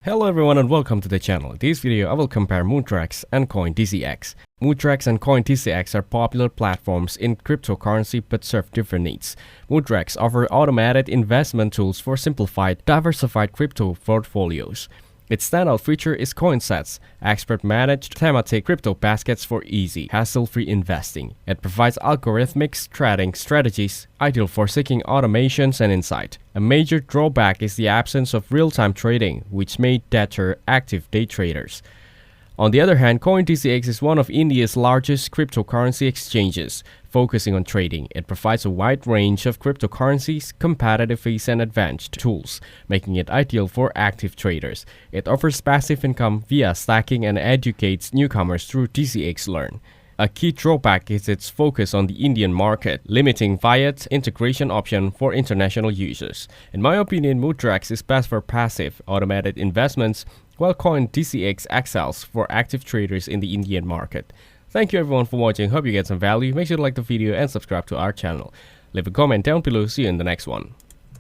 Hello everyone and welcome to the channel. In this video I will compare MUDREX and COINDCX. MUDREX and COINDCX are popular platforms in cryptocurrency but serve different needs. MUDREX offers automated investment tools for simplified, diversified crypto portfolios. Its standout feature is coin sets, expert-managed thematic crypto baskets for easy, hassle-free investing. It provides algorithmic trading strategies, ideal for seeking automations and insight. A major drawback is the absence of real-time trading, which may deter active day traders. On the other hand, COINDCX is one of India's largest cryptocurrency exchanges, focusing on trading. It provides a wide range of cryptocurrencies, competitive fees, and advanced tools, making it ideal for active traders. It offers passive income via stacking and educates newcomers through DCX Learn. A key drawback is its focus on the Indian market, limiting Vids integration option for international users. In my opinion, MUDREX is best for passive, automated investments, while COINDCX excels for active traders in the Indian market. Thank you everyone for watching. Hope you get some value. Make sure to like the video and subscribe to our channel. Leave a comment down below. See you in the next one.